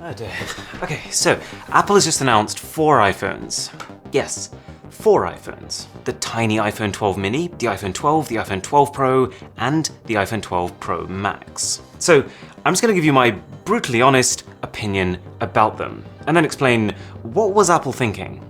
Oh dear. Okay, so Apple has just announced 4 iPhones. Yes, 4 iPhones. The tiny iPhone 12 mini, the iPhone 12, the iPhone 12 Pro, and the iPhone 12 Pro Max. So I'm just going to give you my brutally honest opinion about them, and then explain what was Apple thinking.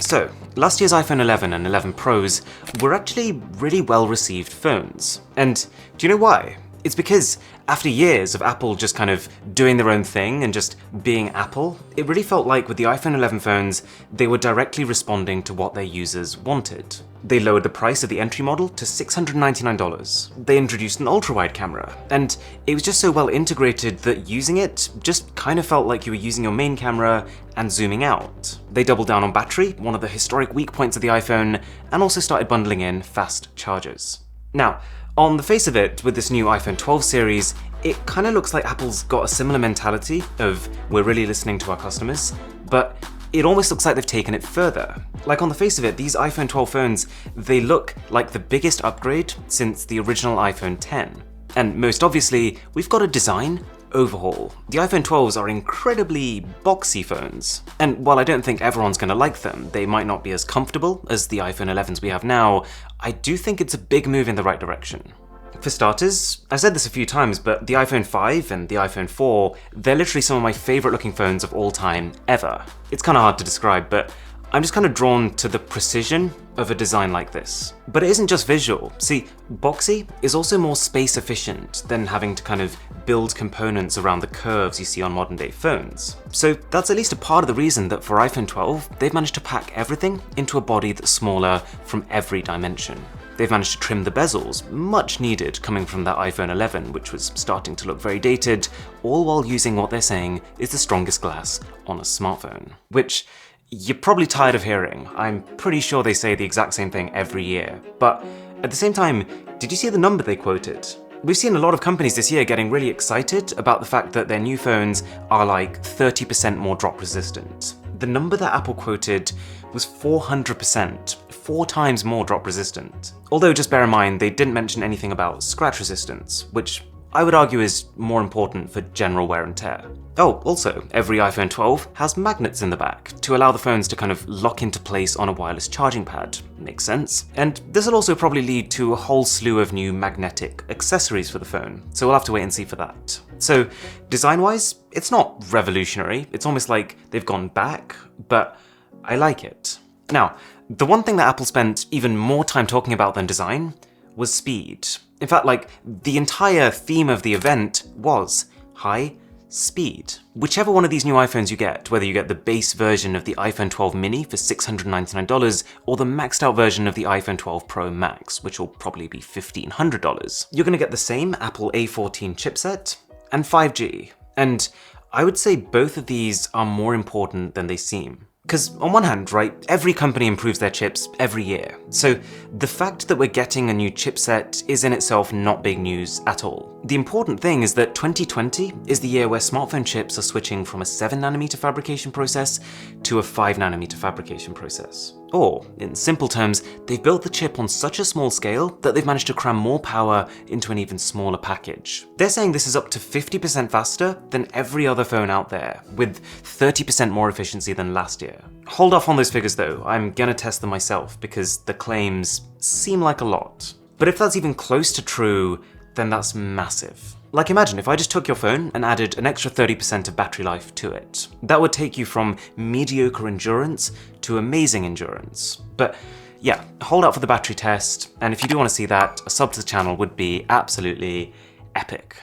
So, last year's iPhone 11 and 11 Pros were actually really well received phones. And do you know why? It's because after years of Apple just kind of doing their own thing and just being Apple, it really felt like with the iPhone 11 phones, they were directly responding to what their users wanted. They lowered the price of the entry model to $699. They introduced an ultra-wide camera, and it was just so well integrated that using it just kind of felt like you were using your main camera and zooming out. They doubled down on battery, one of the historic weak points of the iPhone, and also started bundling in fast chargers. Now, on the face of it, with this new iPhone 12 series, it kind of looks like Apple's got a similar mentality of we're really listening to our customers, but it almost looks like they've taken it further. Like on the face of it, these iPhone 12 phones, they look like the biggest upgrade since the original iPhone 10. And most obviously, we've got a design overhaul. The iPhone 12s are incredibly boxy phones, and while I don't think everyone's going to like them, they might not be as comfortable as the iPhone 11s we have now, I do think it's a big move in the right direction. For starters, I've said this a few times, but the iPhone 5 and the iPhone 4, they're literally some of my favourite looking phones of all time ever. It's kind of hard to describe, but I'm just kind of drawn to the precision of a design like this. But it isn't just visual. See, boxy is also more space efficient than having to kind of build components around the curves you see on modern day phones. So that's at least a part of the reason that for iPhone 12, they've managed to pack everything into a body that's smaller from every dimension. They've managed to trim the bezels, much needed coming from that iPhone 11, which was starting to look very dated, all while using what they're saying is the strongest glass on a smartphone. Which you're probably tired of hearing. I'm pretty sure they say the exact same thing every year. But at the same time, did you see the number they quoted? We've seen a lot of companies this year getting really excited about the fact that their new phones are like 30% more drop resistant. The number that Apple quoted was 400%, 4 times more drop resistant. Although just bear in mind, they didn't mention anything about scratch resistance, which I would argue is more important for general wear and tear. Oh, also, every iPhone 12 has magnets in the back to allow the phones to kind of lock into place on a wireless charging pad. Makes sense. And this will also probably lead to a whole slew of new magnetic accessories for the phone, so we'll have to wait and see for that. So, design-wise, it's not revolutionary, it's almost like they've gone back, but I like it. Now, the one thing that Apple spent even more time talking about than design was speed. In fact, like, the entire theme of the event was high speed. Whichever one of these new iPhones you get, whether you get the base version of the iPhone 12 mini for $699 or the maxed out version of the iPhone 12 Pro Max, which will probably be $1,500, you're going to get the same Apple A14 chipset and 5G. And I would say both of these are more important than they seem. Because on one hand, right, every company improves their chips every year. So the fact that we're getting a new chipset is in itself not big news at all. The important thing is that 2020 is the year where smartphone chips are switching from a 7nm fabrication process to a 5nm fabrication process. Or, in simple terms, they've built the chip on such a small scale that they've managed to cram more power into an even smaller package. They're saying this is up to 50% faster than every other phone out there, with 30% more efficiency than last year. Hold off on those figures though, I'm gonna test them myself because the claims seem like a lot. But if that's even close to true, then that's massive. Like imagine if I just took your phone and added an extra 30% of battery life to it. That would take you from mediocre endurance to amazing endurance. But yeah, hold out for the battery test, and if you do want to see that, a sub to the channel would be absolutely epic.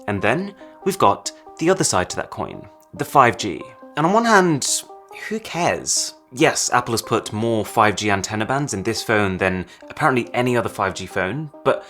And then we've got the other side to that coin, the 5G. And on one hand, who cares? Yes, Apple has put more 5G antenna bands in this phone than apparently any other 5G phone, but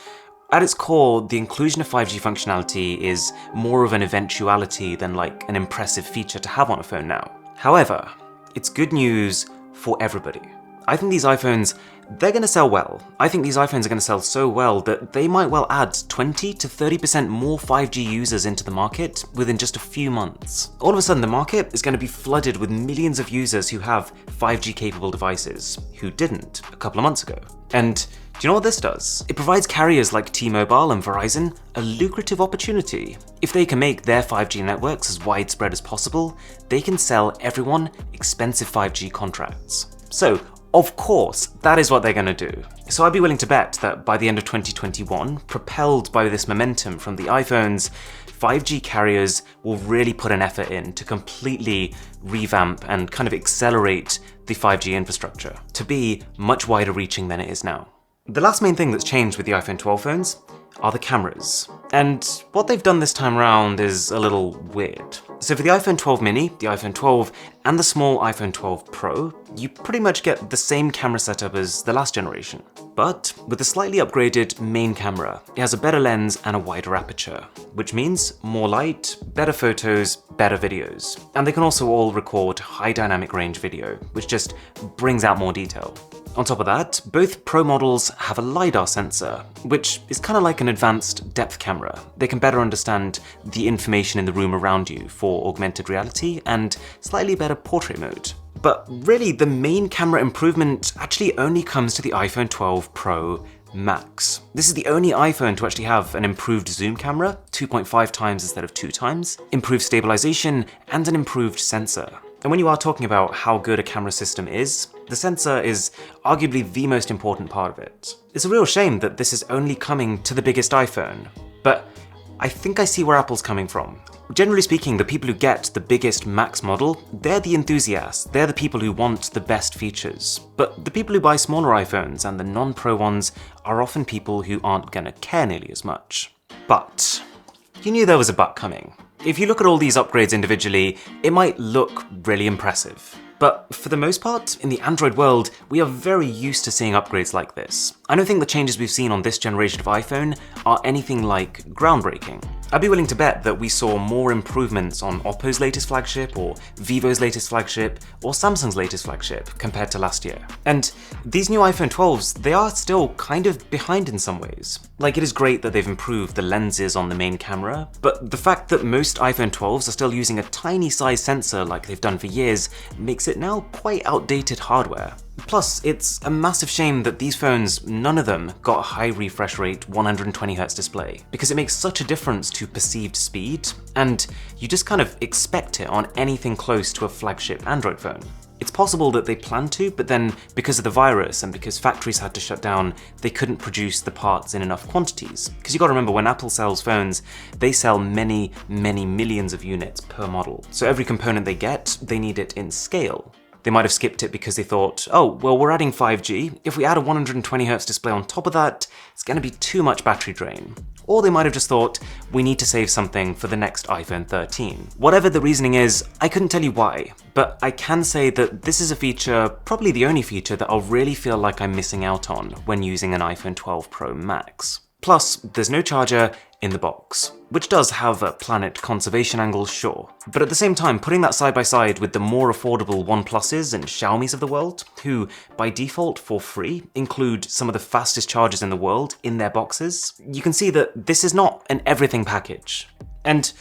at its core, the inclusion of 5G functionality is more of an eventuality than like an impressive feature to have on a phone now. However, it's good news for everybody. I think these iPhones they're going to sell well. I think these iPhones are going to sell so well that they might well add 20 to 30% more 5G users into the market within just a few months. All of a sudden, the market is going to be flooded with millions of users who have 5G capable devices, who didn't a couple of months ago. And do you know what this does? It provides carriers like T-Mobile and Verizon a lucrative opportunity. If they can make their 5G networks as widespread as possible, they can sell everyone expensive 5G contracts. So, of course, that is what they're going to do. So I'd be willing to bet that by the end of 2021, propelled by this momentum from the iPhones, 5G carriers will really put an effort in to completely revamp and kind of accelerate the 5G infrastructure to be much wider reaching than it is now. The last main thing that's changed with the iPhone 12 phones are the cameras. And what they've done this time around is a little weird. So for the iPhone 12 mini, the iPhone 12, and the small iPhone 12 Pro, you pretty much get the same camera setup as the last generation, but with a slightly upgraded main camera. It has a better lens and a wider aperture, which means more light, better photos, better videos. And they can also all record high dynamic range video, which just brings out more detail. On top of that, both Pro models have a LiDAR sensor, which is kind of like an advanced depth camera. They can better understand the information in the room around you for augmented reality and slightly better portrait mode. But really, the main camera improvement actually only comes to the iPhone 12 Pro Max. This is the only iPhone to actually have an improved zoom camera, 2.5 times instead of 2 times, improved stabilization, and an improved sensor. And when you are talking about how good a camera system is, the sensor is arguably the most important part of it. It's a real shame that this is only coming to the biggest iPhone, but I think I see where Apple's coming from. Generally speaking, the people who get the biggest Max model, they're the enthusiasts, they're the people who want the best features. But the people who buy smaller iPhones and the non-Pro ones are often people who aren't gonna care nearly as much. But you knew there was a but coming. If you look at all these upgrades individually, it might look really impressive. But for the most part, in the Android world, we are very used to seeing upgrades like this. I don't think the changes we've seen on this generation of iPhone are anything like groundbreaking. I'd be willing to bet that we saw more improvements on Oppo's latest flagship, or Vivo's latest flagship, or Samsung's latest flagship compared to last year. And these new iPhone 12s, they are still kind of behind in some ways. Like, it is great that they've improved the lenses on the main camera, but the fact that most iPhone 12s are still using a tiny size sensor like they've done for years makes it now quite outdated hardware. Plus, it's a massive shame that these phones, none of them got a high refresh rate 120Hz display, because it makes such a difference to perceived speed, and you just kind of expect it on anything close to a flagship Android phone. It's possible that they planned to, but then because of the virus and because factories had to shut down, they couldn't produce the parts in enough quantities. Because you gotta remember, when Apple sells phones, they sell many, many millions of units per model. So every component they get, they need it in scale. They might have skipped it because they thought, oh, well, we're adding 5G. If we add a 120Hz display on top of that, it's gonna be too much battery drain. Or they might have just thought, we need to save something for the next iPhone 13. Whatever the reasoning is, I couldn't tell you why, but I can say that this is a feature, probably the only feature, that I'll really feel like I'm missing out on when using an iPhone 12 Pro Max. Plus, there's no charger in the box, which does have a planet conservation angle, sure. But at the same time, putting that side by side with the more affordable OnePluses and Xiaomis of the world, who, by default for free, include some of the fastest chargers in the world in their boxes, you can see that this is not an everything package. And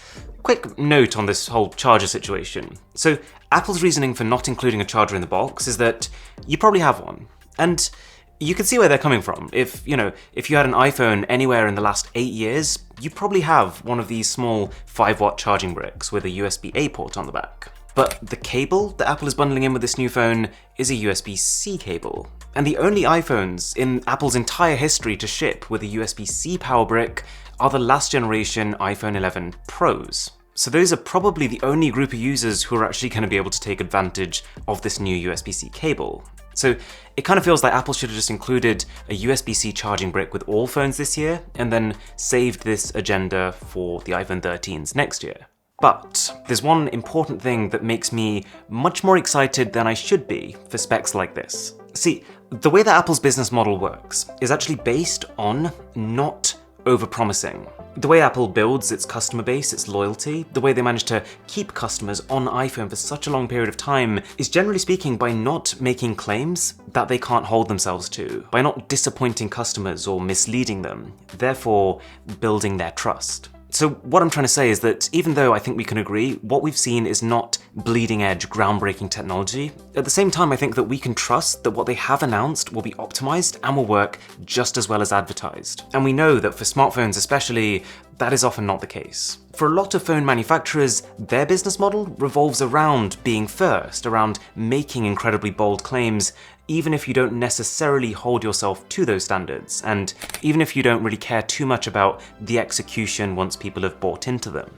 quick note on this whole charger situation. So Apple's reasoning for not including a charger in the box is that you probably have one. And you can see where they're coming from. If you had an iPhone anywhere in the last 8 years, you probably have one of these small 5-watt charging bricks with a USB-A port on the back. But the cable that Apple is bundling in with this new phone is a USB-C cable. And the only iPhones in Apple's entire history to ship with a USB-C power brick are the last generation iPhone 11 Pros. So those are probably the only group of users who are actually going to be able to take advantage of this new USB-C cable. So it kind of feels like Apple should have just included a USB-C charging brick with all phones this year, and then saved this agenda for the iPhone 13s next year. But there's one important thing that makes me much more excited than I should be for specs like this. See, the way that Apple's business model works is actually based on not overpromising. The way Apple builds its customer base, its loyalty, the way they manage to keep customers on iPhone for such a long period of time is, generally speaking, by not making claims that they can't hold themselves to, by not disappointing customers or misleading them, therefore building their trust. So what I'm trying to say is that even though I think we can agree, what we've seen is not bleeding-edge, groundbreaking technology, at the same time I think that we can trust that what they have announced will be optimized and will work just as well as advertised. And we know that for smartphones especially, that is often not the case. For a lot of phone manufacturers, their business model revolves around being first, around making incredibly bold claims, even if you don't necessarily hold yourself to those standards, and even if you don't really care too much about the execution once people have bought into them.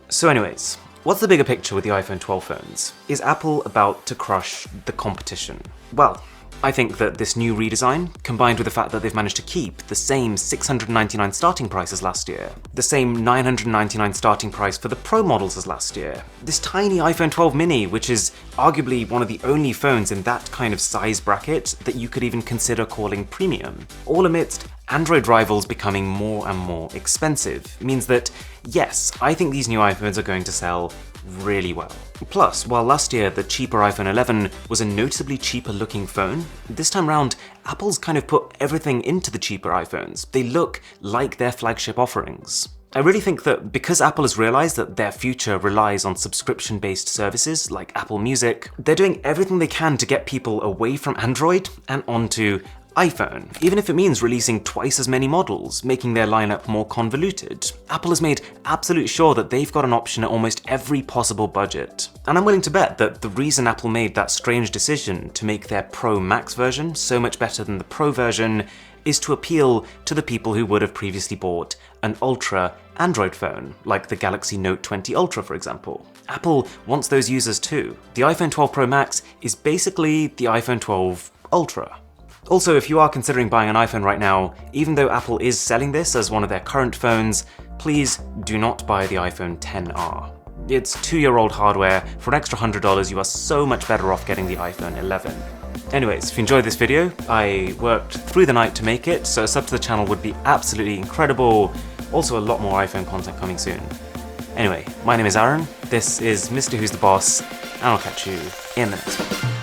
So anyways, what's the bigger picture with the iPhone 12 phones? Is Apple about to crush the competition? Well, I think that this new redesign, combined with the fact that they've managed to keep the same $699 starting price as last year, the same $999 starting price for the Pro models as last year, this tiny iPhone 12 mini, which is arguably one of the only phones in that kind of size bracket that you could even consider calling premium, all amidst Android rivals becoming more and more expensive, means that, yes, I think these new iPhones are going to sell really well. Plus, while last year the cheaper iPhone 11 was a noticeably cheaper looking phone, this time round Apple's kind of put everything into the cheaper iPhones. They look like their flagship offerings. I really think that because Apple has realized that their future relies on subscription-based services like Apple Music, they're doing everything they can to get people away from Android and onto iPhone, even if it means releasing twice as many models, making their lineup more convoluted. Apple has made absolute sure that they've got an option at almost every possible budget. And I'm willing to bet that the reason Apple made that strange decision to make their Pro Max version so much better than the Pro version is to appeal to the people who would have previously bought an Ultra Android phone, like the Galaxy Note 20 Ultra, for example. Apple wants those users too. The iPhone 12 Pro Max is basically the iPhone 12 Ultra. Also, if you are considering buying an iPhone right now, even though Apple is selling this as one of their current phones, please do not buy the iPhone XR. It's 2-year-old hardware. For an extra $100, you are so much better off getting the iPhone 11. Anyways, if you enjoyed this video, I worked through the night to make it, so a sub to the channel would be absolutely incredible. Also, a lot more iPhone content coming soon. Anyway, my name is Aaron, this is Mr. Who's the Boss, and I'll catch you in the next one.